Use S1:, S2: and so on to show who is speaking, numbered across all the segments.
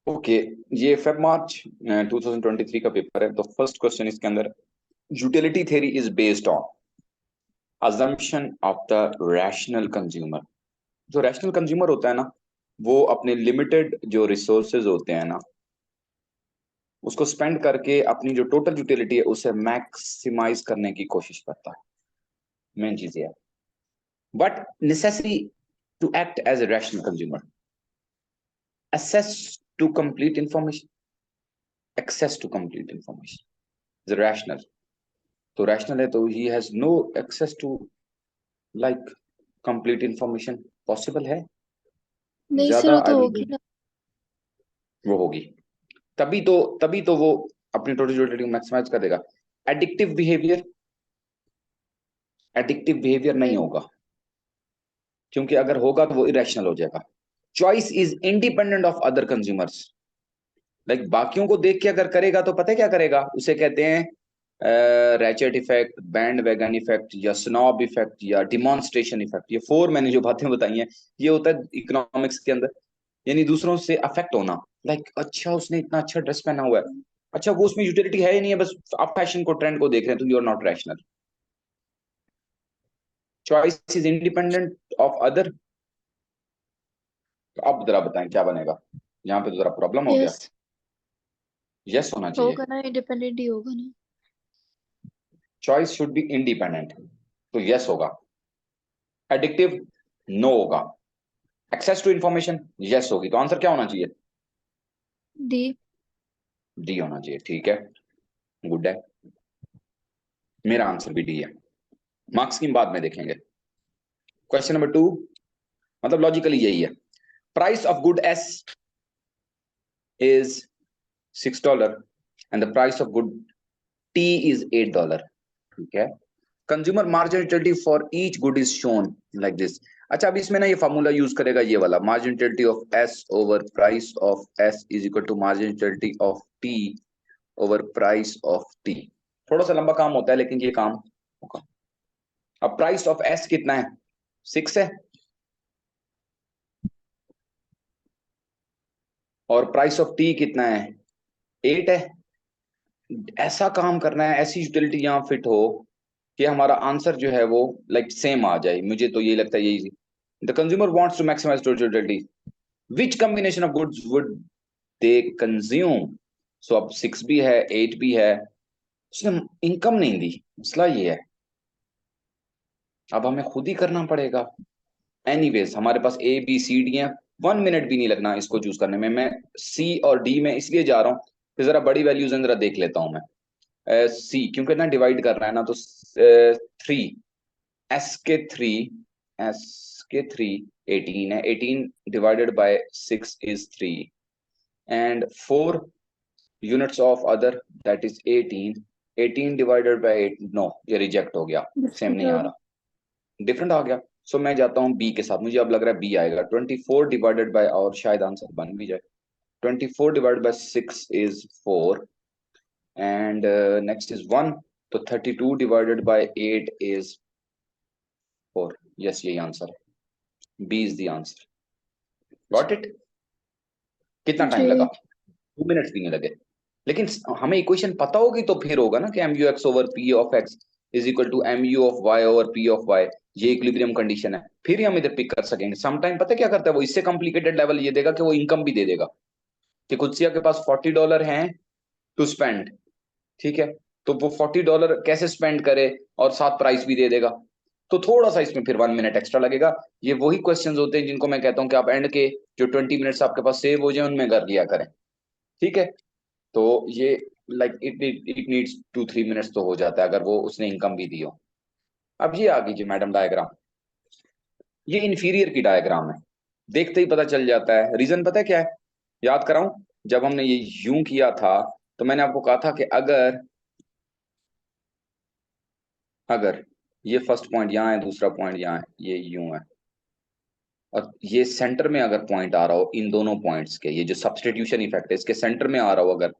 S1: Okay. ये Feb March 2023 का paper है। तो फर्स्ट क्वेश्चन इसके अंदर, utility theory is based on assumption of the rational consumer. जो रैशनल कंज्यूमर होता है ना, वो अपने लिमिटेड जो रिसोर्सेज होते हैं ना, उसको स्पेंड करके अपनी जो टोटल यूटिलिटी है उसे मैक्सिमाइज करने की कोशिश करता है। मेन चीज ये है। But necessary to act as a rational consumer, access to complete information, access to complete information is rational। तो रैशनल है तो he has no access to like complete information. Possible है?
S2: नहीं सर,
S1: ज्यादा
S2: वो
S1: आई
S2: तो
S1: विल
S2: होगी
S1: बी,
S2: ना।
S1: वो होगी। तभी तो वो अपनी टोटल यूटिलिटी मैक्सिमाइज कर देगा। एडिक्टिव बिहेवियर, एडिक्टिव बिहेवियर नहीं
S2: नहीं।
S1: होगा, क्योंकि अगर होगा तो वो इरेशनल हो जाएगा। Choice is independent of other consumers. Like बाकियों को देख के अगर करेगा तो पता है क्या करेगा, उसे कहते हैं ratchet effect, band wagon effect, या स्नॉब इफेक्ट, या डिमॉन्स्ट्रेशन इफेक्ट। ये फोर मैंने जो बातें बताई हैं, ये होता है इकोनॉमिक्स के अंदर। यानी दूसरों से अफेक्ट होना। लाइक अच्छा उसने इतना अच्छा ड्रेस पहना हुआ है, अच्छा वो उसमें यूटिलिटी है ही नहीं है, बस आप फैशन को, ट्रेंड को देख रहे हैं, तो you are not rational. Choice is independent of other. तो आप जरा बताएं क्या बनेगा, यहाँ पे तो जरा प्रॉब्लम हो गया।
S2: यस।
S1: यस होना चाहिए।
S2: होगा ना, इंडिपेंडेंट ही होगा ना।
S1: चॉइस शुड बी इंडिपेंडेंट, तो यस होगा। एडिक्टिव, नो होगा। एक्सेस टू इंफॉर्मेशन, यस होगी। तो आंसर क्या होना चाहिए?
S2: डी।
S1: डी होना चाहिए। ठीक है, गुड है। मेरा आंसर भी डी है। मार्क्स की बाद में देखेंगे। क्वेश्चन नंबर टू, मतलब लॉजिकली यही है। Price of good S is $6 and the price of good T is $8। ठीक है। Consumer margin utility for each good is shown like this. अच्छा, अब इसमें ना ये फॉर्मूला यूज करेगा, ये वाला, margin utility of S over price of S is equal to margin utility of T over price of T. थोड़ा सा लंबा काम होता है लेकिन ये काम होगा। अब प्राइस ऑफ एस कितना है? 6 है। और प्राइस ऑफ टी कितना है? 8 है। ऐसा काम करना है, ऐसी यूटिलिटी यहाँ फिट हो कि हमारा आंसर जो है वो लाइक सेम आ जाए। मुझे तो ये लगता है यही। The consumer wants to maximise total utility, which combination of goods would they consume. So अब 6 भी है, 8 भी है, उसने इनकम नहीं दी। मसला ये है, अब हमें खुद ही करना पड़ेगा। एनीवेज हमारे पास ए बी सी डी है। 1 मिनट भी नहीं लगना इसको चूज करने में। मैं सी और डी में इसलिए जा रहा हूँ कि जरा बड़ी वैल्यूज जरा देख लेता हूँ मैं। सी क्योंकि ना डिवाइड कर रहा है ना, तो 3, एस के 3, एस के 3 18 है। 18 divided by 6 is 3, and 4 units of other, that is 18। 18 divided by 8, no ये रिजेक्ट हो गया, सेम
S2: डिफरेंट
S1: नहीं आ
S2: होगा।
S1: रहा, डिफरेंट आ गया। सो मैं जाता हूँ बी के साथ। मुझे अब लग रहा है बी आएगा। 24 डिवाइडेड बाय, और शायद आंसर बन भी जाए, 24 divided by 6 is 4, and next is 1। तो 32 डिवाइडेड बाय 8 इज 4। यस यही आंसर है, B is the answer. Got it? कितना टाइम लगा?
S2: जी।
S1: 2 मिनट्स भी नहीं लगे। लेकिन हमें इक्वेशन पता होगी तो फिर होगा ना कि M U X over P of X is equal to M U of Y over P of Y. ये इक्विलिब्रियम कंडीशन है, फिर ही हम इधर पिक कर सकेंगे। समटाइम पता है क्या करता है वो, इससे कॉम्प्लिकेटेड लेवल ये देगा कि वो इनकम भी दे देगा कि कुत्सिया के पास $40 हैं टू स्पेंड। ठीक है, तो वो $40 कैसे स्पेंड करे, और साथ प्राइस भी दे देगा। तो थोड़ा सा इसमें फिर 1 मिनट एक्स्ट्रा लगेगा। ये वही क्वेश्चंस होते हैं जिनको मैं कहता हूँ कि आप एंड के जो 20 मिनट्स आपके पास सेव हो जाए उनमें कर लिया करें। ठीक है। तो ये लाइक इट नीड्स 2-3 मिनट्स तो हो जाता है अगर वो उसने इनकम भी दी हो। अब ये आ गई मैडम डायग्राम। ये इंफीरियर की डायग्राम है, देखते ही पता चल जाता है। रीजन पता है क्या है? याद कराऊं, जब हमने ये यूं किया था तो मैंने आपको कहा था कि अगर अगर ये फर्स्ट पॉइंट यहाँ है, दूसरा पॉइंट यहाँ है, ये यूं है, और ये सेंटर में अगर पॉइंट आ रहा हो इन दोनों पॉइंट्स के, ये जो सब्सटीट्यूशन इफेक्ट है इसके सेंटर में आ रहा हो अगर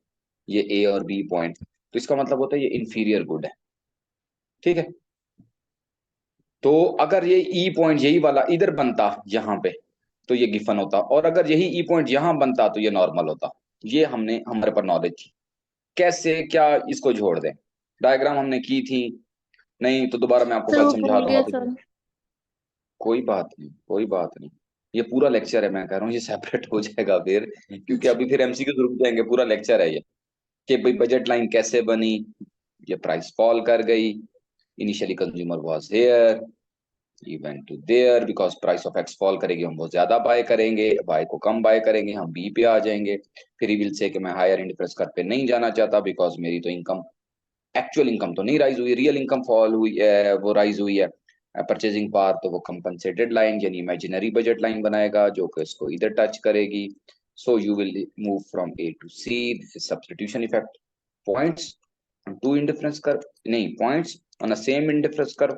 S1: ये ए और बी पॉइंट, तो इसका मतलब होता है ये इंफीरियर गुड है। ठीक है। तो अगर ये ई पॉइंट यही वाला इधर बनता यहाँ पे, तो ये गिफन होता, और अगर यही ई पॉइंट यहाँ बनता तो ये नॉर्मल होता। ये हमने हमारे पर नॉलेज थी। कैसे क्या इसको जोड़ दें, डायग्राम हमने की थी नहीं, तो दोबारा मैं आपको
S2: सर
S1: कल
S2: वो
S1: समझाता
S2: भूल
S1: हूँ
S2: गया
S1: वापस।
S2: सर।
S1: कोई बात नहीं, कोई बात नहीं। ये पूरा लेक्चर है, मैं कह रहा हूँ ये सेपरेट हो जाएगा फिर, क्योंकि अभी फिर एमसीक्यू रुक जाएंगे, पूरा लेक्चर है ये। कि भाई बजट लाइन कैसे बनी, ये प्राइस फॉल कर गई, initially consumer was here, he went to there, because price of X fall करेगी, हम बहुत ज्यादा बाय करेंगे, बाय को कम बाय करेंगे, हम बी पे आ जाएंगे। फिर ही विल से कि मैं हायर इंटरेस्ट कर पे नहीं जाना चाहता, बिकॉज मेरी तो इनकम, एक्चुअल इनकम तो नहीं राइज हुई, रियल इनकम फॉल हुई है, वो राइज हुई है। परचेजिंग पावर तो वो कंपनसेटेड लाइन यानी इमेजिनरी बजट लाइन बनाएगा जो कि इसको इधर टच करेगी। So you will move from A to C, substitution effect. Points on two indifference curve, नहीं, points on a same indifference curve,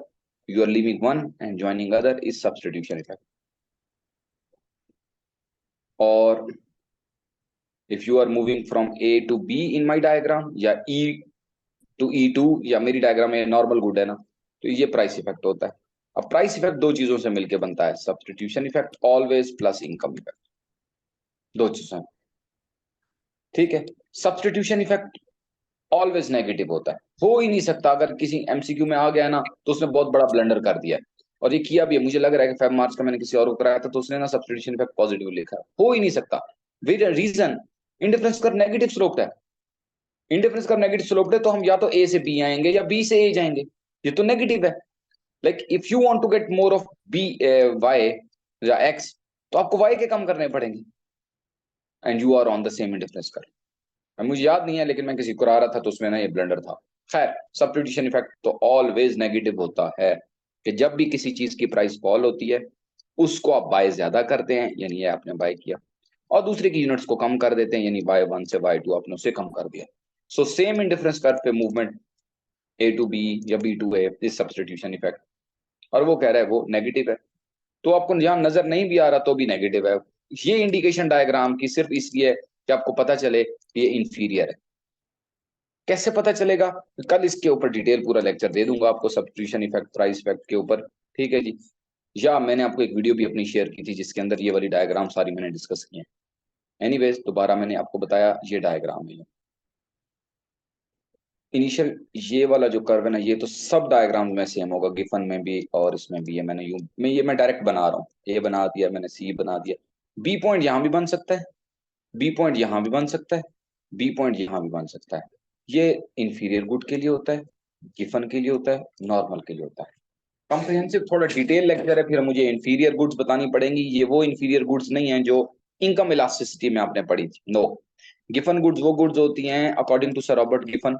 S1: you are leaving one and joining other is substitution effect. और if you are moving from A to B in my diagram या E to E2 या मेरी diagram में normal good है ना, तो ये price effect होता है। अब प्राइस इफेक्ट दो चीजों से मिलकर बनता है, substitution effect always plus income effect, दो चीजें। ठीक है, सब्स्टिट्यूशन इफेक्ट ऑलवेज नेगेटिव होता है, हो ही नहीं सकता। अगर किसी एमसीक्यू में आ गया ना तो उसने बहुत बड़ा ब्लंडर कर दिया है, और ये किया भी है। मुझे लग रहा है कि 5 मार्च का मैंने किसी और को कराया था तो उसने ना सब्स्टिट्यूशन इफेक्ट पॉजिटिव लिखा है, हो ही नहीं सकता। रीजन, इंडिफरेंस कर नेगेटिव स्लोप्ड है, इंडिफरेंस कर नेगेटिव स्लोप्ड है, तो हम या तो ए से बी आएंगे या बी से ए जाएंगे, ये तो नेगेटिव है। Like if you want to get more of B Y या एक्स, तो आपको वाई के कम करने पड़ेंगे, and you are on the same indifference curve. मुझे याद नहीं है लेकिन मैं किसी को करा रहा था तो उसमें ना ये ब्लेंडर था। खैर, सब्स्टिट्यूशन इफेक्ट तो ऑलवेज नेगेटिव होता है, कि जब भी किसी चीज की प्राइस फॉल होती है उसको आप बाय ज्यादा करते हैं, यानी ये आपने बाय किया, और दूसरे की यूनिट्स को कम कर देते हैं, यानी बाय वन से बाय टू आपने उसे कम कर दिया। सो सेम इंडिफरेंस कर्व पे मूवमेंट ए टू बी या B to A is substitution effect, और वो कह रहा है वो नेगेटिव है। तो आपको जहां नजर नहीं भी आ रहा तो भी नेगेटिव है। ये इंडिकेशन डायग्राम की सिर्फ इसलिए कि आपको पता चले कि ये इंफीरियर है। कैसे पता चलेगा, कल इसके ऊपर डिटेल पूरा लेक्चर दे दूंगा आपको, सब्स्टिट्यूशन इफेक्ट प्राइस इफेक्ट के ऊपर। ठीक है जी। या मैंने आपको एक वीडियो भी अपनी शेयर की थी जिसके अंदर ये वाली डायग्राम सारी मैंने डिस्कस की है। एनीवेज, दोबारा मैंने आपको बताया ये डायग्राम है। इनिशियल ये वाला जो कर्व है ना, ये तो सब डायग्राम में सेम होगा, गिफन में भी और इसमें भी है। मैंने यूं मैं डायरेक्ट बना रहा हूँ, ए बना दिया मैंने, सी बना दिया। बी पॉइंट यहाँ भी बन सकता है, बी पॉइंट यहाँ भी बन सकता है, बी पॉइंट यहाँ भी बन सकता है। ये इंफीरियर गुड के लिए होता है, गिफन के लिए होता है, नॉर्मल के लिए होता है। कॉम्प्रिहेंसिव थोड़ा डिटेल लेक्चर है, फिर मुझे इंफीरियर गुड्स बतानी पड़ेंगी। ये वो इंफीरियर गुड्स नहीं है जो इनकम इलास्टिसिटी में आपने पढ़ी थी, नो। गिफन गुड्स वो गुड्स होती हैं according to sir Robert Giffen,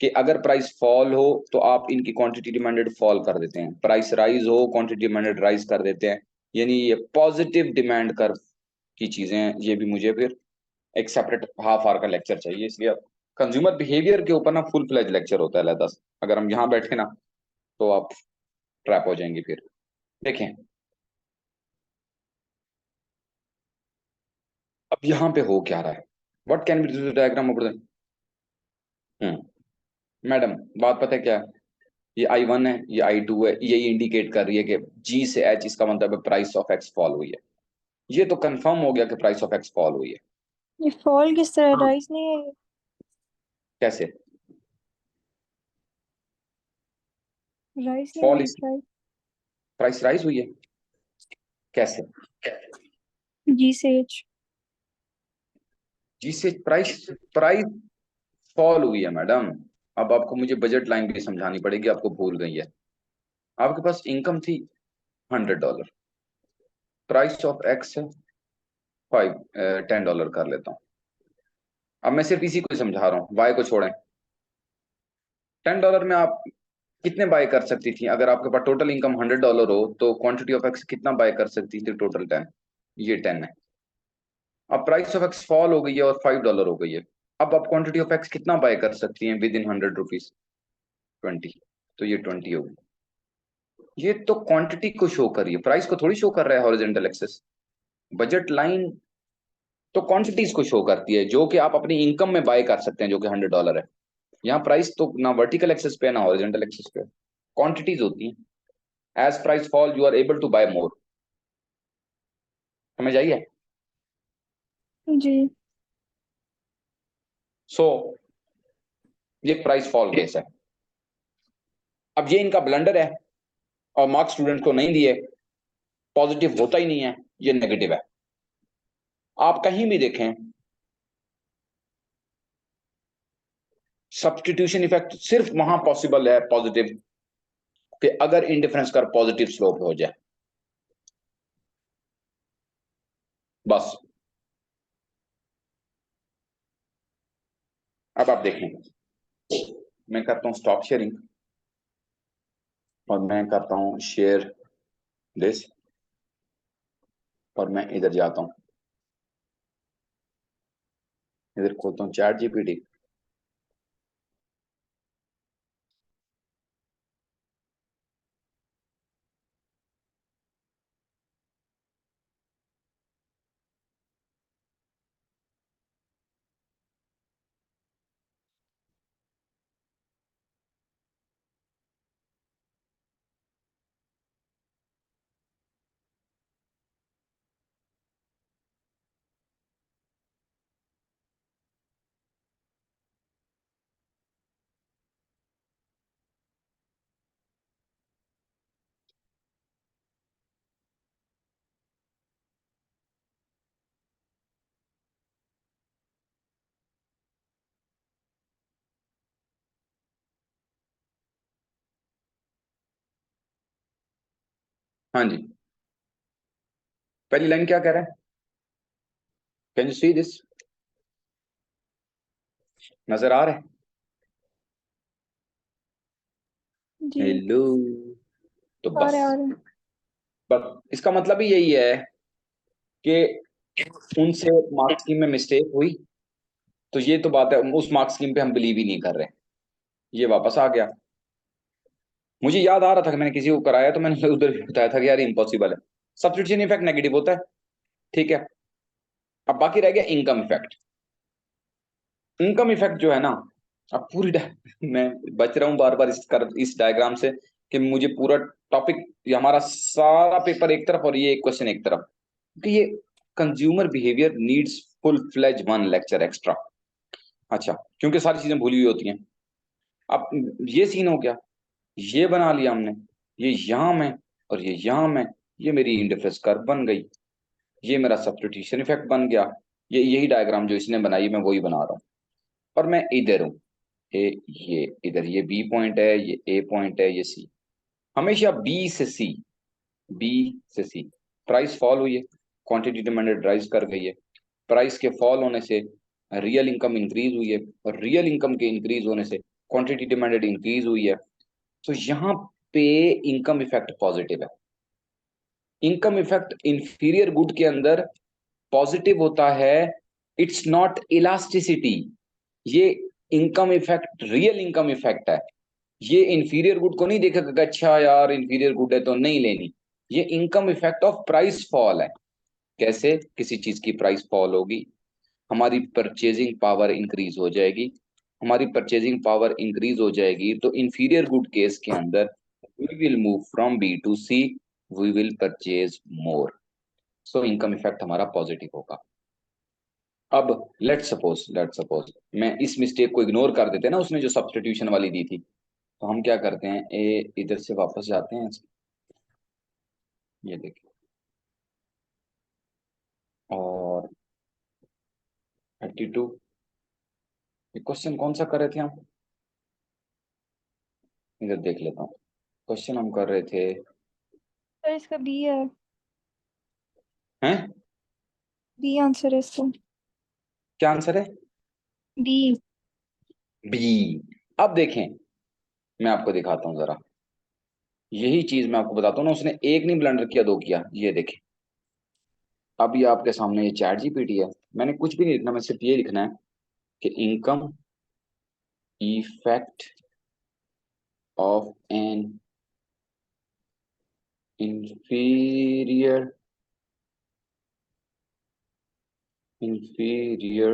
S1: कि अगर प्राइस फॉल हो तो आप इनकी क्वांटिटी डिमांडेड फॉल कर देते हैं, प्राइस राइज हो क्वांटिटी डिमांडेड राइज कर देते हैं, यानी ये पॉजिटिव डिमांड कर्व की चीजें हैं। ये भी मुझे फिर एक सेपरेट हाफ आवर का लेक्चर चाहिए, इसलिए कंज्यूमर बिहेवियर के ऊपर ना फुल फ्लेज लेक्चर होता है अलग। अगर हम यहाँ बैठे ना तो आप ट्रैप हो जाएंगे फिर। देखें, अब यहाँ पे हो क्या रहा है, what can be diagram of the, madam बात पता है क्या है? ये I1 है, ये I2 है, यही इंडिकेट कर रही है कि G से H, इसका मतलब है प्राइस ऑफ एक्स फॉल हुई है। ये तो कंफर्म हो गया कि प्राइस ऑफ एक्स फॉल हुई है।
S2: ये फॉल किस तरह, राइज नहीं है ये?
S1: कैसे
S2: राइज नहीं
S1: फॉल,
S2: हुई,
S1: इस
S2: राइज।
S1: प्राइस राइज हुई है, कैसे?
S2: जी से एच।
S1: जी से प्राइस, प्राइस फॉल हुई है मैडम। अब आपको मुझे बजट लाइन भी समझानी पड़ेगी, आपको भूल गई है। आपके पास इनकम थी $100, प्राइस ऑफ एक्स है 10 डॉलर कर लेता हूँ। अब मैं सिर्फ इसी को समझा रहा हूँ, वाई को छोड़ें। $10 में आप कितने बाय कर सकती थी? अगर आपके पास टोटल इनकम $100 हो तो क्वांटिटी ऑफ एक्स कितना बाय कर सकती थी? टोटल 10, ये 10 है। अब प्राइस ऑफ एक्स फॉल हो गई है और $5 हो गई है। अब आप क्वांटिटी ऑफ एक्स कितना बाय कर सकती हैं विद इन ₹100? 20, तो ये 20 होगी। ये तो क्वांटिटी को शो कर रही है, प्राइस को थोड़ी शो कर रहा है हॉरिजॉन्टल एक्सेस। बजट लाइन तो क्वांटिटीज को शो करती है जो कि आप अपनी इनकम में बाय कर सकते हैं, जो कि $100 है। यहाँ प्राइस तो ना वर्टिकल एक्सेस पे है ना हॉरिजॉन्टल एक्सेस पे, क्वांटिटीज होती हैं। As price fall you are able to buy more. समझ आई है?
S2: जी।
S1: सो ये प्राइस फॉल केस है। अब ये इनका ब्लंडर है और मार्क्स स्टूडेंट को नहीं दिए, पॉजिटिव होता ही नहीं है, ये नेगेटिव है। आप कहीं भी देखें सब्स्टिट्यूशन इफेक्ट सिर्फ वहां पॉसिबल है पॉजिटिव, कि अगर इंडिफरेंस कर पॉजिटिव स्लोप हो जाए, बस। अब आप देखें, मैं करता हूं स्टॉप शेयरिंग और मैं करता हूं शेयर दिस, और मैं इधर जाता हूं, इधर खोलता हूं चैट जीपीटी। हाँ जी, पहली लाइन क्या कह रहा है? Can you see this? नजर आ रहा है?
S2: जी।
S1: हेलो। तो
S2: आ रहे आ रहे।
S1: बस इसका मतलब ही यही है कि उनसे मार्क्स स्कीम में मिस्टेक हुई, तो ये तो बात है, उस मार्क्स स्कीम पे हम बिलीव ही नहीं कर रहे। ये वापस आ गया। मुझे याद आ रहा था कि मैंने किसी को कराया, तो मैंने उधर भी बताया था कि यार इम्पॉसिबल है। सब्स्टिट्यूशन इफेक्ट नेगेटिव होता है, ठीक है। अब बाकी रह गया इनकम इफेक्ट। इनकम इफेक्ट जो है ना, अब मैं बच रहा हूँ बार बार इस डायग्राम से, कि मुझे पूरा टॉपिक, ये हमारा सारा पेपर एक तरफ और ये एक क्वेश्चन एक तरफ, क्योंकि ये consumer behaviour needs full fledge one lecture extra. अच्छा, क्योंकि सारी चीजें भूली हुई होती हैं। अब ये सीन हो गया, ये बना लिया हमने, ये यहाँ में और ये यहाँ में, ये मेरी इंटरफेस कर्व बन गई, ये मेरा सब्स्टिट्यूशन इफेक्ट बन गया। ये यही डायग्राम जो इसने बनाई मैं वही बना रहा हूँ, और मैं इधर हूँ। ये इधर ये बी पॉइंट है, ये ए पॉइंट है, ये सी। हमेशा बी से सी प्राइस फॉल हुई है, क्वांटिटी डिमांडेड राइज कर गई है। प्राइस के फॉल होने से रियल इनकम इंक्रीज हुई है, और रियल इनकम के इंक्रीज होने से क्वांटिटी डिमांडेड इंक्रीज हुई है। तो यहाँ पे इनकम इफेक्ट पॉजिटिव है। इनकम इफेक्ट इंफीरियर गुड के अंदर पॉजिटिव होता है। इट्स नॉट इलास्टिसिटी, ये income effect real income effect है। ये इंफीरियर गुड को नहीं देखेगा कि अच्छा यार इंफीरियर गुड है तो नहीं लेनी। ये income effect of price fall है। कैसे? किसी चीज की प्राइस फॉल होगी, हमारी परचेजिंग पावर इंक्रीज हो जाएगी। हमारी परचेजिंग पावर इंक्रीज हो जाएगी तो इंफीरियर गुड केस के अंदर we will move from B to C, we will purchase more. So income effect हमारा पॉजिटिव होगा। अब लेट सपोज मैं इस मिस्टेक को इग्नोर कर देते ना, उसने जो सब्स्टिट्यूशन वाली दी थी, तो हम क्या करते हैं, इधर से वापस जाते हैं, ये देखिए, और 32, ये क्वेश्चन कौन सा कर रहे थे हम? इधर देख लेता हूँ। क्वेश्चन हम कर रहे थे,
S2: सर इसका बी है।
S1: हैं?
S2: बी आंसर है इसका।
S1: क्या आंसर है?
S2: बी।
S1: बी। अब देखें, मैं आपको दिखाता हूँ जरा, यही चीज मैं आपको बताता हूँ ना, उसने एक नहीं ब्लंडर किया, दो किया। ये देखें, अब ये आपके सामने ये चैट जीपीटी है। मैंने कुछ भी नहीं लिखना, मैं सिर्फ ये लिखना है कि income effect of an inferior inferior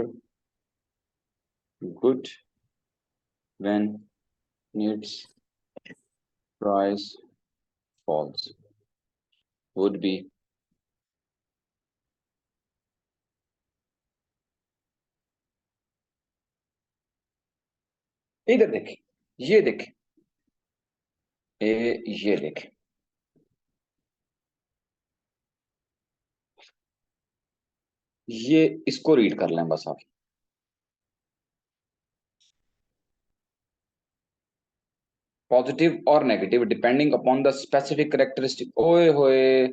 S1: good when its price falls would be इधर देखें, ये देखें, ये देखें, ये इसको रीड कर लें बस आप। पॉजिटिव और negative depending upon the specific characteristic. ओए होए,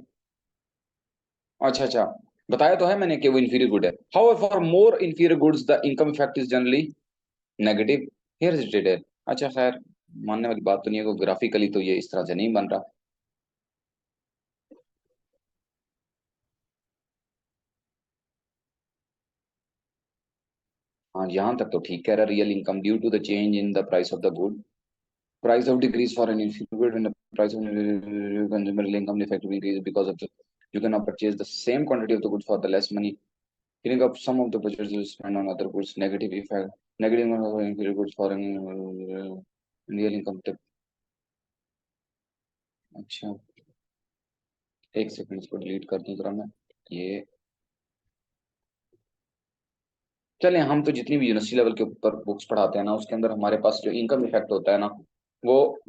S1: अच्छा अच्छा, बताया तो है मैंने कि वो इंफीरियर गुड है। How for more inferior goods the income effect is generally negative. Here is detail. अच्छा खैर, मानने वाली बात तो नहीं है, को ग्राफिकली तो ये इस तरह से नहीं बन रहा। हाँ यहाँ तक तो ठीक कह रहा है। Real income due to the change in the price of the good, price of decrease for an inferior when the price of consumer income effectively increase because of the you cannot purchase the same quantity of the good for the less money, giving up some of the budget to spend on other goods. Negative effect, negative on inferior goods for an real income tip। अच्छा, एक second इसको delete कर दूं जरा मैं। ये चलें, हम तो जितनी भी यूनिवर्सिटी लेवल के ऊपर बुक्स पढ़ाते हैं ना, उसके अंदर हमारे पास जो इनकम इफेक्ट होता है ना, वो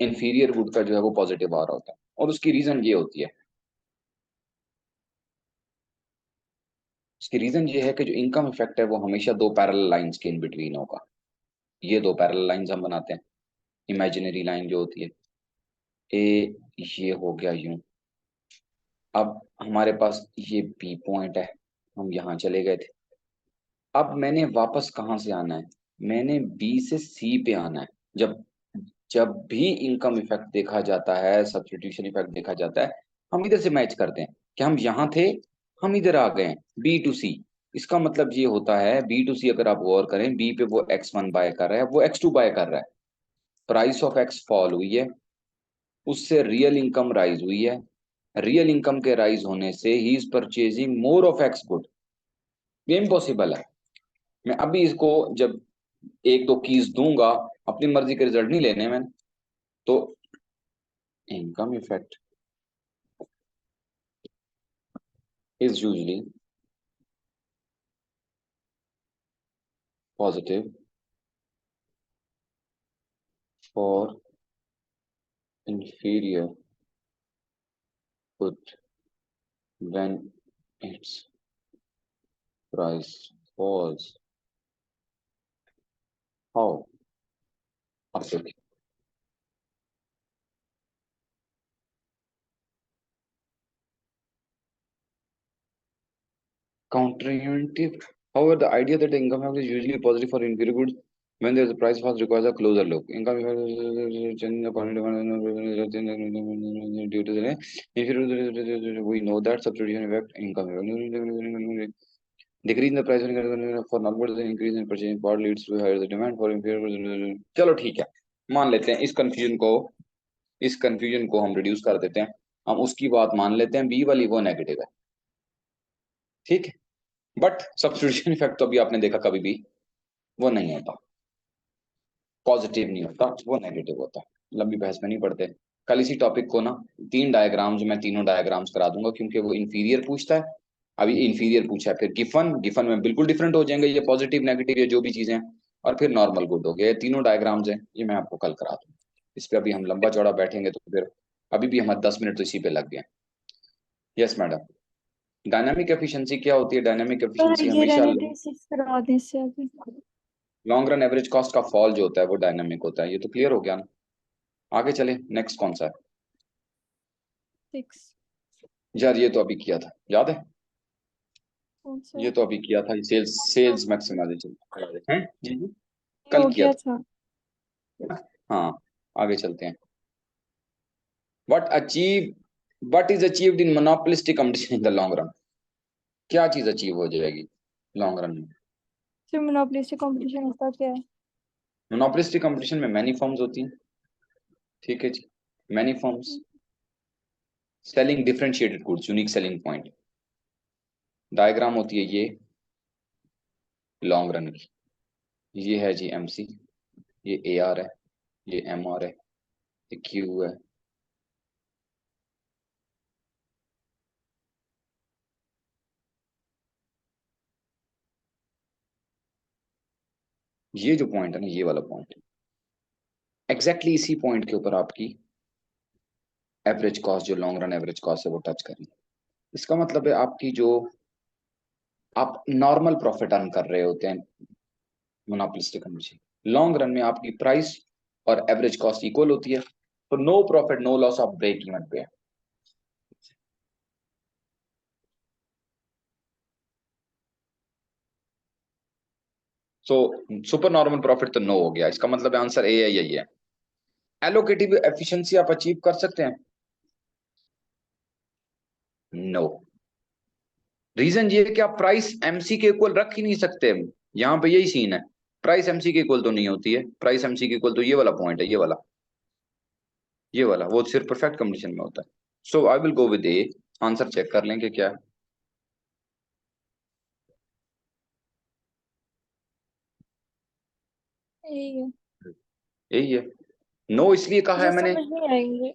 S1: इंफीरियर गुड का जो है वो पॉजिटिव आ रहा होता है। और उसकी रीजन ये होती है, इसकी रीजन ये है कि जो इनकम इफेक्ट है वो हमेशा दो पैरेलल लाइंस के इन बिटवीन होगा। ये दो पैरेलल लाइंस हम बनाते हैं, इमेजिनरी लाइन जो होती है ए, ये हो गया यूं। अब हमारे पास ये बी पॉइंट है, हम यहाँ चले गए थे। अब मैंने वापस कहाँ से आना है, मैंने बी से सी पे आना है। जब जब भी इनकम इफेक्ट देखा जाता है, सब्स्टिट्यूशन इफेक्ट देखा जाता है, हम इधर से मैच करते हैं कि हम यहाँ थे, हम इधर आ गए हैं, बी टू सी। इसका मतलब ये होता है बी टू सी अगर आप गौर करें, बी पे वो X1 बाय कर रहा है, वो X2 बाय कर रहा है। प्राइस ऑफ एक्स फॉल हुई है, उससे रियल इनकम राइज हुई है। रियल इनकम के राइज होने से he is purchasing more of x good. ये इम्पॉसिबल है। मैं अभी इसको जब एक दो कीज दूंगा, अपनी मर्जी के रिजल्ट नहीं लेने मैंने। तो income effect is usually positive for inferior good when its price falls। How? अब देखिए, counterintuitive। However, the idea that the income effect is usually positive for inferior goods when there is a price fall requires a closer look। Income effect change according to due to the inferior, we know that substitution effect income effect decrease in the price for non-goods and increase in purchasing power leads to higher the demand for inferior goods। चलो ठीक है, मान लेते हैं इस confusion को हम reduce कर देते हैं। हम उसकी बात मान लेते हैं, बी वाली वो नेगेटिव है, ठीक है। बट सब्स्टिट्यूशन इफेक्ट तो अभी आपने देखा कभी भी वो नहीं होता, पॉजिटिव नहीं होता, वो नेगेटिव होता है। लंबी बहस में नहीं पड़ते। कल इसी टॉपिक को ना तीन डायग्राम्स, मैं तीनों डायग्राम्स करा दूंगा, क्योंकि वो इंफीरियर पूछता है। अभी इंफीरियर पूछा है, फिर गिफन, गिफन में बिल्कुल डिफरेंट हो जाएंगे ये पॉजिटिव नेगेटिव, ये जो भी चीजें हैं। और फिर नॉर्मल गुड हो गया। ये तीनों डायग्राम्स हैं, ये मैं आपको कल करा दूंगा। इस पे अभी हम लंबा चौड़ा बैठेंगे तो फिर अभी भी हमारे 10 मिनट तो इसी पे लग गए। Yes madam. डायनामिक एफिशिएंसी क्या होती है? डायनामिक
S2: सर
S1: एफिशिएंसी
S2: ये
S1: हमेशा
S2: रहने दे, 6 करवा दें इससे आगे।
S1: लॉन्ग रन एवरेज कॉस्ट का फॉल जो होता है वो डायनामिक होता है। ये तो क्लियर हो गया ना? आगे चले, नेक्स्ट कौन सा है?
S2: 6
S1: यार ये तो अभी किया था, याद है?
S2: कौन सा?
S1: ये तो अभी किया था, सेल्स सेल्स मैक्सिमाइजेशन हैं जी जी,
S2: ये
S1: कल
S2: हो
S1: किया
S2: गया था।
S1: था। हाँ, आगे चलते हैं। What achieve, what is achieved in monopolistic competition in the long run. क्या चीज अचीव हो जाएगी लॉन्ग रन में?
S2: फिर मोनोपोलिस्टिक कंपटीशन होता क्या है?
S1: मोनोपोलिस्टिक कंपटीशन में मैनी फर्म्स होती हैं, ठीक है जी। Many firms selling differentiated goods, unique selling point. Diagram होती है ये लॉन्ग रन की। ये है जी एमसी, ये ए आर है, ये एम आर है, ये क्यू है। ये जो पॉइंट है ना, ये वाला पॉइंट, एग्जैक्टली इसी पॉइंट के ऊपर आपकी एवरेज कॉस्ट, जो लॉन्ग रन एवरेज कॉस्ट है, वो टच करनी है। इसका मतलब है आपकी जो आप नॉर्मल प्रॉफिट अर्न कर रहे होते हैं मोनोपोलिस्टिक कंपनी, लॉन्ग रन में आपकी प्राइस और एवरेज कॉस्ट इक्वल होती है, तो no profit no loss, of break even पे है। सो सुपर नॉर्मल प्रॉफिट तो नो हो गया, इसका मतलब आंसर ए है, यही है। एलोकेटिव एफिशिएंसी आप अचीव कर सकते हैं? नो। रीजन ये है कि आप प्राइस एमसी के इक्वल रख ही नहीं सकते। यहाँ पे यही सीन है, प्राइस एमसी के इक्वल तो नहीं होती है, प्राइस एमसी के इक्वल तो ये वाला पॉइंट है, ये वाला वो सिर्फ परफेक्ट कंडीशन में होता है। So I will go with A. Answer check कर लें कि क्या है।
S2: यही है।
S1: यही है। नो इसलिए कहा
S2: मुझे
S1: है मैंने।
S2: समझ नहीं आएंगे।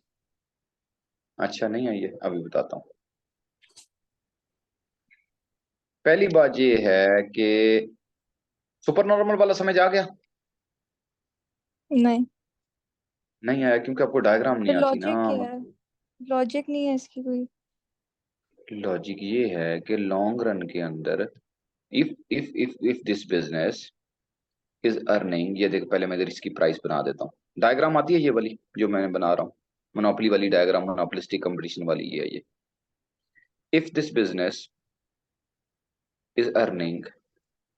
S1: अच्छा नहीं आई है, अभी बताता हूँ। पहली बात ये है कि सुपर नॉर्मल वाला समझ आ गया?
S2: नहीं।
S1: नहीं आया क्योंकि आपको डायग्राम
S2: तो
S1: नहीं आती ना।
S2: लॉजिक क्या है? लॉजिक नहीं है इसकी कोई?
S1: लॉजिक ये है कि लॉन्ग रन के अंदर, if this business is earning, ये देखो पहले मैं इधर इसकी प्राइस बना देता हूँ। डायग्राम आती है ये वाली जो मैंने बना रहा हूँ, मोनोपोली वाली डायग्राम, मोनोपोलिस्टिक कंपटीशन वाली, ये है ये। If this business is earning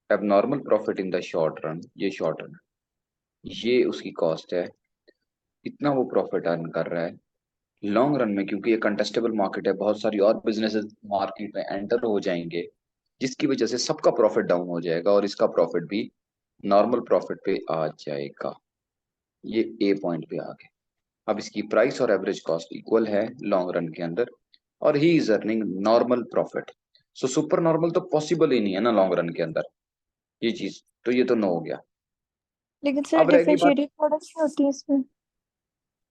S1: abnormal profit in the short run, ये शॉर्ट रन, ये उसकी कॉस्ट है, इतना वो प्रॉफिट अर्न कर रहा है। लॉन्ग रन में क्योंकि ये कंटेस्टेबल मार्केट है, बहुत सारी और बिजनेसेस मार्केट में एंटर हो जाएंगे, जिसकी वजह से सबका प्रॉफिट डाउन हो जाएगा और इसका प्रॉफिट भी नॉर्मल प्रॉफिट पे आ जाएगा। ये ए पॉइंट पे आ गए। अब इसकी प्राइस और एवरेज कॉस्ट इक्वल है लॉन्ग रन के अंदर, और he is earning normal profit. So super normal तो पॉसिबल ही नहीं है ना लॉन्ग रन के अंदर, ये चीज तो, ये तो नो हो गया।
S2: लेकिन सर
S1: अब रहेगी बात,
S2: डिफरेंशिएटेड प्रोडक्ट्स नहीं होती है इसमें।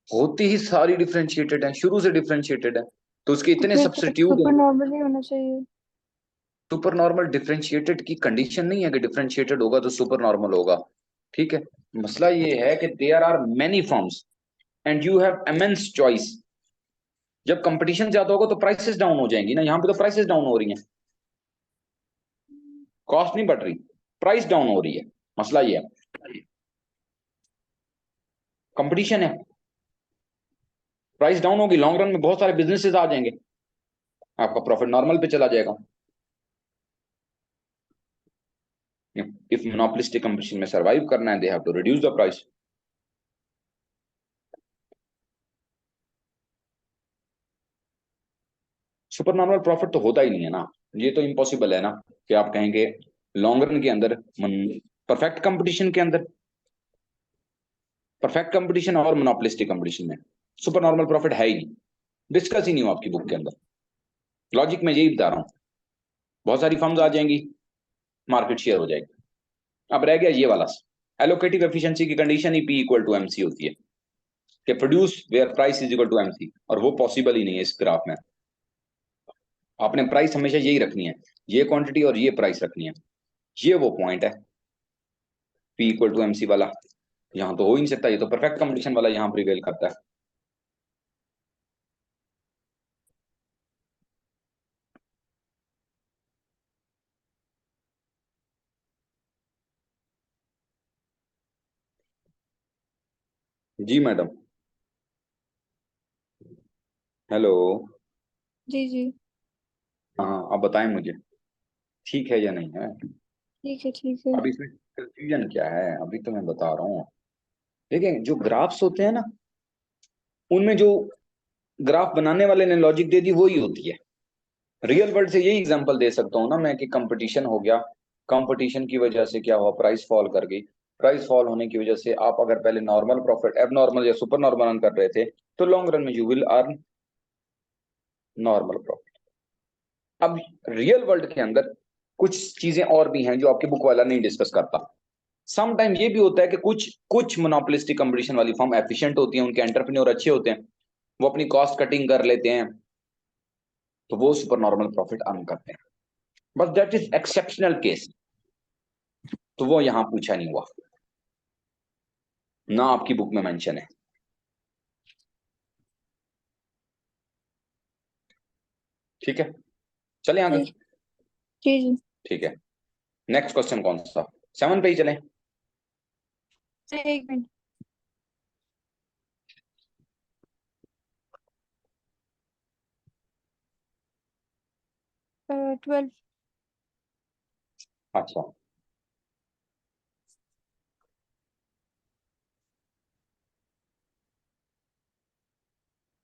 S1: होती ही सारी डिफरेंशिएटेड है, शुरू से डिफरेंशिएटेड है, तो उसके
S2: तो
S1: इतने
S2: फिर तो
S1: सब्स्टिट्यूट
S2: सुपर
S1: हैं।
S2: नॉर्मल ही होना चाहिए।
S1: सुपर नॉर्मल डिफरेंशिएटेड की कंडीशन नहीं है कि डिफरेंशिएटेड होगा तो सुपर नॉर्मल होगा, ठीक है। मसला ये है कि there are many firms and you have immense choice. जब कंपटीशन ज्यादा होगा तो प्राइसेस डाउन हो जाएंगी ना, यहाँ पे तो प्राइसेस डाउन हो रही हैं, कॉस्ट नहीं बढ़ रही, प्राइस डाउन हो रही है। मसला ये है, कंपटीशन है, प्राइस डाउन होगी, लॉन्ग रन में बहुत सारे बिजनेसेस आ जाएंगे, आपका प्रॉफिट नॉर्मल पे चला जाएगा। इफ मोनोपोलिस्टिक कंपटीशन में सर्वाइव करना है, they have to reduce the price. Super normal profit तो होता ही नहीं है ना, ये तो इम्पॉसिबल है ना कि आप कहेंगे लॉन्ग रन के अंदर, परफेक्ट कंपटीशन के अंदर, परफेक्ट कंपटीशन और मोनोपोलिस्टिक कंपटीशन में सुपर नॉर्मल प्रॉफिट है ही नहीं, डिस्कस ही नहीं हो आपकी बुक के अंदर। लॉजिक में यही बता रहा हूँ, बहुत सारी फर्म्स आ जाएंगी, मार्केट शेयर हो जाएगी। अब रह गया ये वाला, एलोकेटिव एफिशिएंसी की कंडीशन ही पी इक्वल टू एमसी होती है, कि produce where price is equal to MC, और वो पॉसिबल ही नहीं है इस ग्राफ में। आपने प्राइस हमेशा यही रखनी है, ये क्वांटिटी और ये प्राइस रखनी है, ये वो पॉइंट है पी इक्वल टू एमसी वाला। यहाँ तो हो ही नहीं सकता, ये तो परफेक्ट कंपटीशन वाला यहाँ प्रिवेल करता है। जी मैडम। हेलो।
S2: जी जी।
S1: हाँ अब बताएं मुझे, ठीक है या नहीं है?
S2: ठीक है ठीक है।
S1: अब इसमें कंफ्यूजन क्या है, अभी तो मैं बता रहा हूँ। देखिए जो ग्राफ्स होते हैं ना, उनमें जो ग्राफ बनाने वाले ने लॉजिक दे दी वही होती है। रियल वर्ल्ड से यही एग्जांपल दे सकता हूँ ना मैं कि कंपटीशन हो गया, कंपटीशन की वजह से क्या हुआ, प्राइस फॉल कर गई, प्राइस फॉल होने की वजह से आप अगर पहले नॉर्मल प्रॉफिट, एब नॉर्मल या सुपर नॉर्मल अर्न कर रहे थे, तो लॉन्ग रन में you will earn normal profit. अब रियल वर्ल्ड के अंदर कुछ चीजें और भी हैं जो आपकी बुक वाला नहीं डिस्कस करता। सम टाइम ये भी होता है कि कुछ कुछ मोनोपोलिस्टिक कंपटीशन वाली फर्म एफिशिएंट होती है, उनके एंटरप्रेन्योर अच्छे होते हैं, वो अपनी कॉस्ट कटिंग कर लेते हैं, तो वो सुपर नॉर्मल प्रॉफिट अर्न करते हैं, but that is exceptional case, तो वो यहां पूछा नहीं हुआ। ना आपकी बुक में मेंशन है। ठीक है, चले आगे।
S2: ठीक। जी जी।
S1: ठीक है, नेक्स्ट क्वेश्चन कौन सा, 7 पे ही चले।
S2: सर एक मिनट। 12।
S1: अच्छा,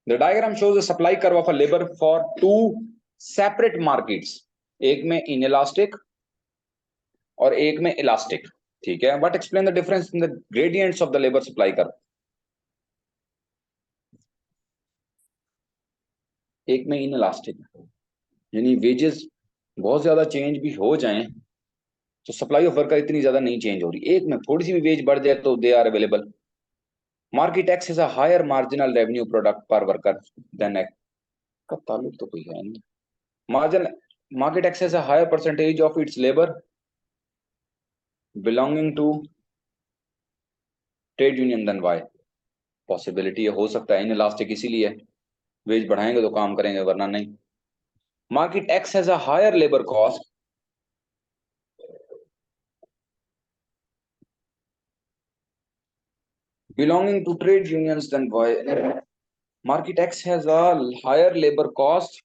S1: the diagram shows the supply curve of a labour for two separate markets, एक में इनइलास्टिक और एक में इलास्टिक। ठीक है, what explain the difference in the gradients of the labour supply curve. एक में इनइलास्टिक, यानी वेजेस बहुत ज्यादा चेंज भी हो जाएं तो सप्लाई ऑफ वर्कर इतनी ज्यादा नहीं चेंज हो रही, एक में थोड़ी सी भी वेज बढ़ जाए तो they are available. Market X is a higher marginal revenue product per worker than X, का ताल्लुक तो कोई है नहीं। Margin, market X is a higher percentage of its labour belonging to trade union than Y, possibility हो सकता है in elastic इसीलिए वेज बढ़ाएंगे तो काम करेंगे वरना नहीं। Market X has a higher labour cost belonging to trade unions than Y. Market X has a higher labor cost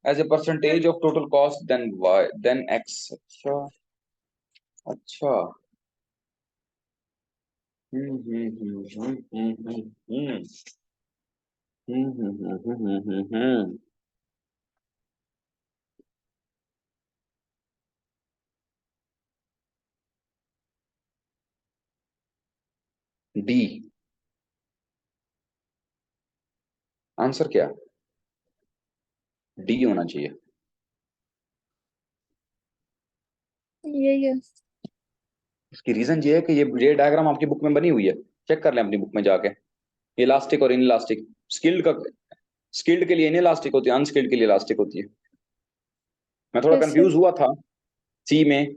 S1: as a percentage of total cost than Y than X. अच्छा, अच्छा। हम्म hmm hmm hmm hmm hmm हम्म। D answer क्या, D होना चाहिए।
S2: यही है।
S1: इसकी reason ये है कि ये डायग्राम आपकी बुक में बनी हुई है, चेक कर लें अपनी बुक में जाके। इलास्टिक और इनइलास्टिक, स्किल्ड का, स्किल्ड के लिए इनइलास्टिक होती है, अनस्किल्ड के लिए इलास्टिक होती है। मैं थोड़ा
S2: कैसे?
S1: कंफ्यूज हुआ था सी में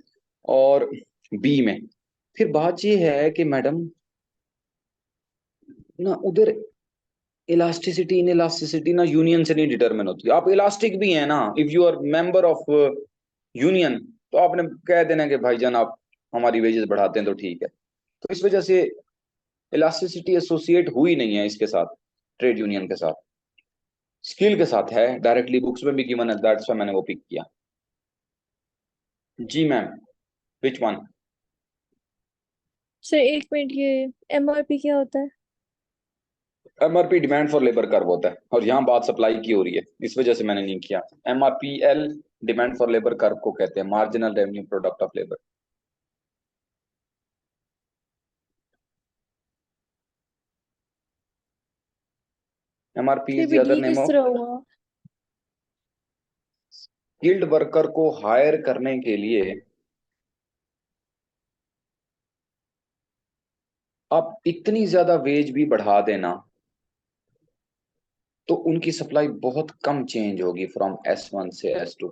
S1: और बी में। फिर बात ये है कि मैडम ना उधर इलास्टिसिटी इन इलास्टिसिटी ना यूनियन से नहीं डिटरमिन होती, आप इलास्टिक भी हैं ना, if you are member of union तो आपने कह देना कि भाईजान आप हमारी वेजेस बढ़ाते हैं तो ठीक है। तो इस वजह से इलास्टिसिटी एसोसिएट हुई नहीं है इसके साथ, ट्रेड यूनियन के साथ, स्किल के साथ है, डायरेक्टली बुक्स में भी गिवन है, दैट्स व्हाई मैंने वो पिक किया। जी मैम, विच वन।
S2: सर एक मिनट, ये एमआरपी क्या होता है?
S1: MRP demand for labour curve होता है और यहाँ बात सप्लाई की हो रही है, इस वजह से मैंने नहीं किया। MRPL demand for labour curve को कहते हैं, marginal revenue product of labour. MRP
S2: फिर
S1: इज
S2: भी
S1: द अदर
S2: डी
S1: नेम
S2: किस
S1: ऑफ,
S2: तरह हुआ?
S1: स्किल्ड वर्कर को हायर करने के लिए आप इतनी ज्यादा वेज भी बढ़ा देना तो उनकी सप्लाई बहुत कम चेंज होगी फ्रॉम S1 से S2।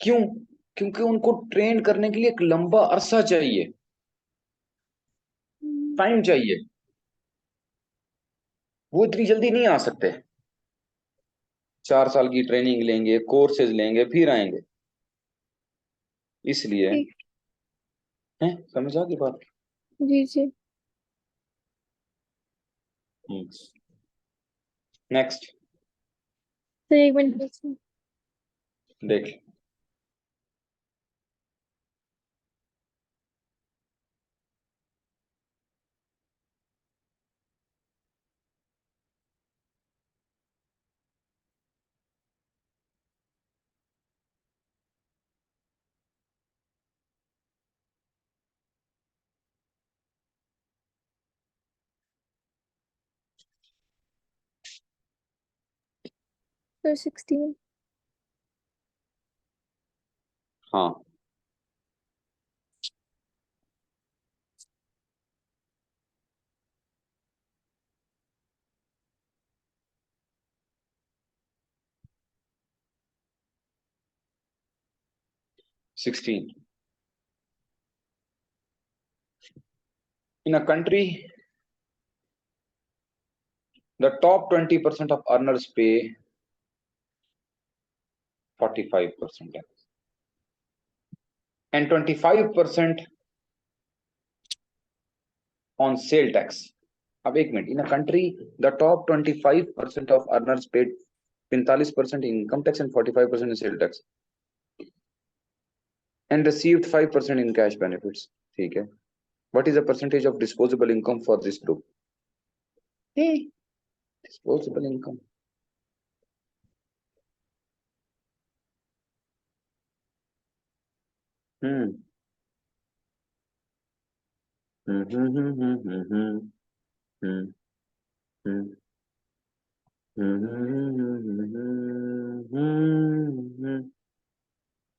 S1: क्यों? क्योंकि उनको ट्रेन करने के लिए एक लंबा अरसा चाहिए,
S2: हम्म।
S1: टाइम चाहिए, वो इतनी जल्दी नहीं आ सकते। 4 साल की ट्रेनिंग लेंगे, कोर्सेज लेंगे, फिर आएंगे, इसलिए।
S2: ठीक।
S1: है, समझ आ गई बात।
S2: जी जी।
S1: नेक्स्ट,
S2: सर एक मिनट देखिए।
S1: देख।
S2: सर 16।
S1: हाँ, 16। In a country, the top 20% of earners pay 45% tax, and 25% on sale tax. अब एक minute, in a country the top 25% of earners paid 45% income tax and 45% in sale tax and received 5% in cash benefits. ठीक है, what is the percentage of disposable income for this group? Disposable income, hmm hmm hmm hmm hmm hmm hmm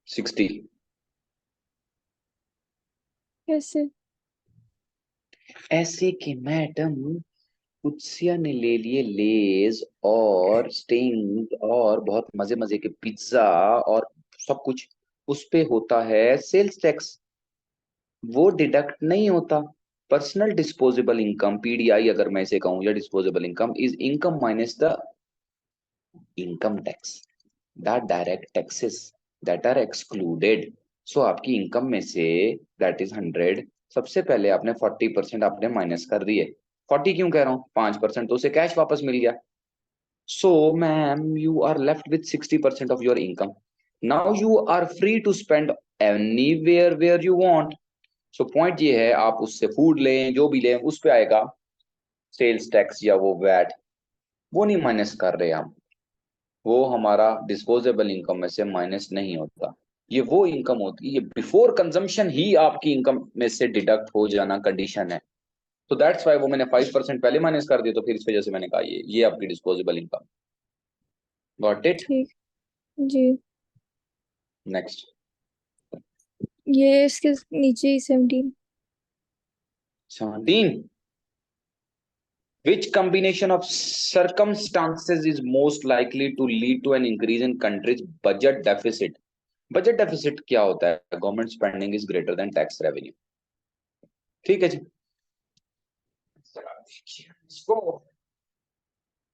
S1: 60।
S2: कैसे?
S1: ऐसे कि madam कुत्सिया ने ले लिए लेज और sting और बहुत मजे मजे के पिज्जा और सब कुछ, उस पे होता है सेल्स टैक्स, वो डिडक्ट नहीं होता। पर्सनल डिस्पोजेबल इनकम पीडीआई अगर मैं इसे कहूं, या disposable income is income minus the income tax, the direct taxes that are excluded. So आपकी इनकम में से, दैट इज 100, सबसे पहले आपने 40% आपने माइनस कर दिए। 40 क्यों कह रहा हूँ, 5% तो उसे कैश वापस मिल गया। So ma'am you are left with 60% of your income. Now you are free to spend anywhere where you want. So point ये है, आप उससे फूड लें, जो भी लें, उस पे आएगा सेल्स टैक्स या वो वैट, वो नहीं माइनस कर रहे हम, वो हमारा डिस्पोजेबल इनकम में से माइनस नहीं होता। ये वो इनकम होती है, ये बिफोर कंजम्पशन ही आपकी इनकम में से डिडक्ट हो जाना कंडीशन है। तो दैट्स वाई वो मैंने 5% पहले माइनस कर दिया, तो फिर इस वजह से मैंने कहा ये आपकी डिस्पोजेबल इनकम। Got it?
S2: ठीक। जी।
S1: नेक्स्ट।
S2: ये इसके नीचे ही 17।
S1: 17। Which combination of circumstances is most likely to lead to an increase in country's budget deficit? Budget deficit क्या होता है? Government spending is greater than tax revenue. ठीक है जी, इसको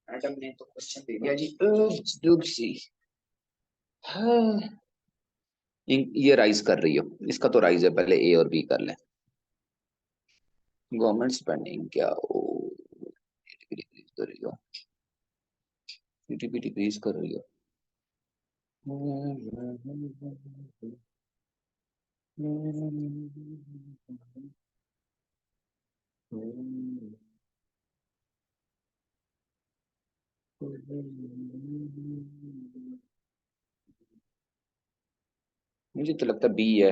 S1: मैडम ने तो क्वेश्चन दे दिया जी। सी हाँ, ये राइज कर रही हो, इसका तो राइज है, पहले ए और बी कर ले। गवर्नमेंट स्पेंडिंग क्या हो, डिक्रीज कर रही हो, जीडीपी डिक्रीज कर रही हो। मुझे तो लगता बी है।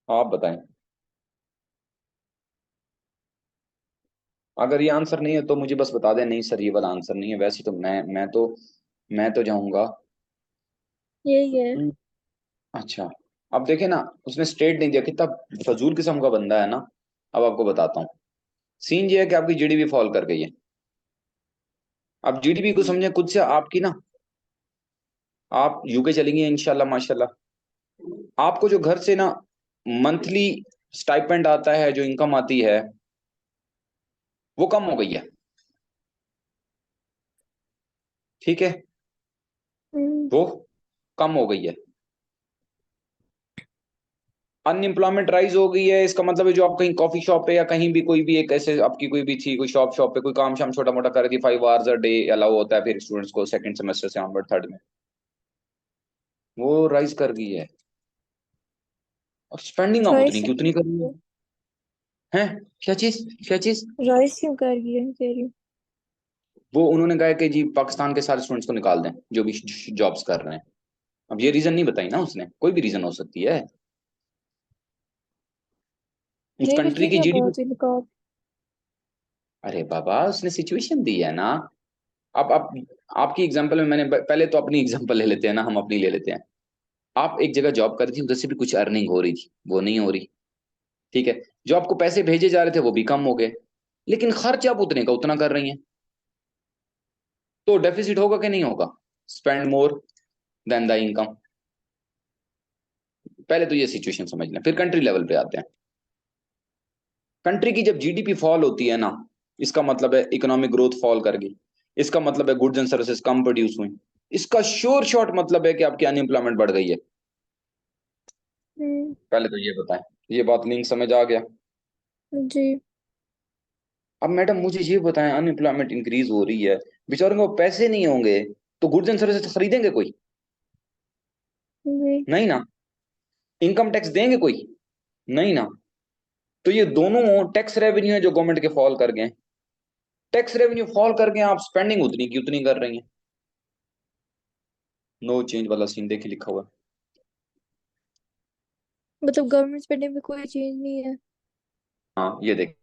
S1: आप बताएं, अगर ये आंसर नहीं है तो मुझे बस बता दें, नहीं सर ये वाला आंसर नहीं है। वैसे तो मैं तो जाऊंगा।
S2: यही है।
S1: हम्म, अच्छा, अब देखे ना, उसने स्टेट नहीं दिया, कितना फजूल किस्म का बंदा है ना। अब आपको बताता हूँ, सीन ये है कि आपकी जीडीपी फॉल कर गई है। अब जीडीपी को समझे खुद से आपकी ना, आप यूके चलेंगे इंशाल्लाह माशाल्लाह, आपको जो घर से ना मंथली स्टाइपेंड आता है, जो इनकम आती है, वो कम हो गई है। ठीक है,
S2: हम्म।
S1: वो कम हो गई है। अनएम्प्लॉयमेंट राइज हो गई है, इसका मतलब है जो आप कहीं कॉफी शॉप पे या कहीं भी कोई भी एक ऐसे आपकी कोई भी थी, कोई शॉप पे कोई काम शाम छोटा मोटा कर रही थी, 5 आवर्स अ डे अलाउ होता है फिर स्टूडेंट्स को सेकंड सेमेस्टर से ऑनवर्ड थर्ड में, वो राइज कर गई है। और स्पेंडिंग आप
S2: राइस
S1: उतनी की उतनी कर रही है। हैं? क्या चीज?
S2: राइस क्यों कर रही है, कह रही हूँ।
S1: वो उन्होंने कहा कि जी पाकिस्तान के सारे स्टूडेंट्स को निकाल दें जो भी जॉब्स कर रहे हैं। अब ये रीजन नहीं बताई ना उसने, कोई भी रीजन हो सकती है। उस
S2: नहीं, फिर
S1: कंट्री
S2: ये
S1: की
S2: क्या
S1: जीडीपी,
S2: बात है, निकाल।
S1: अरे बाबा उसने सिचुएशन दी है ना। अब आप, आपकी एग्जांपल में मैंने पहले तो अपनी एग्जांपल ले लेते हैं ना, हम अपनी ले लेते हैं। आप एक जगह जॉब कर रही थी, उधर से भी कुछ अर्निंग हो रही थी, वो नहीं हो रही। ठीक है, जो आपको पैसे भेजे जा रहे थे वो भी कम हो गए, लेकिन खर्च आप उतने का उतना कर रही हैं, तो डेफिसिट होगा कि नहीं होगा? Spend more than the income. पहले तो ये सिचुएशन समझ लें, फिर कंट्री लेवल पे आते हैं। कंट्री की जब जीडीपी फॉल होती है ना, इसका मतलब है इकोनॉमिक ग्रोथ फॉल कर गई, इसका मतलब है goods and services come produce हुई, इसका श्योर शॉर्ट मतलब है कि आपकी अनएम्प्लॉयमेंट बढ़ गई है।
S2: हम्म।
S1: पहले तो ये बताएं, ये बात लिंक समझ आ गया?
S2: जी।
S1: अब मैडम मुझे ये बताएं, अनएम्प्लॉयमेंट इंक्रीज हो रही है, बेचारों को पैसे नहीं होंगे तो गुड्स एंड सर्विसेज खरीदेंगे कोई?
S2: जी।
S1: नहीं ना। इनकम टैक्स देंगे कोई? नहीं ना। तो ये दोनों टैक्स रेवेन्यू है जो गवर्नमेंट के फॉल कर गए। टैक्स रेवेन्यू फॉल कर गए, आप स्पेंडिंग उतनी की उतनी कर रही हैं। नो चेंज वाला सीन देखिए लिखा हुआ है।
S2: मतलब गवर्नमेंट स्पेंडिंग में कोई चेंज नहीं है?
S1: हाँ ये देख,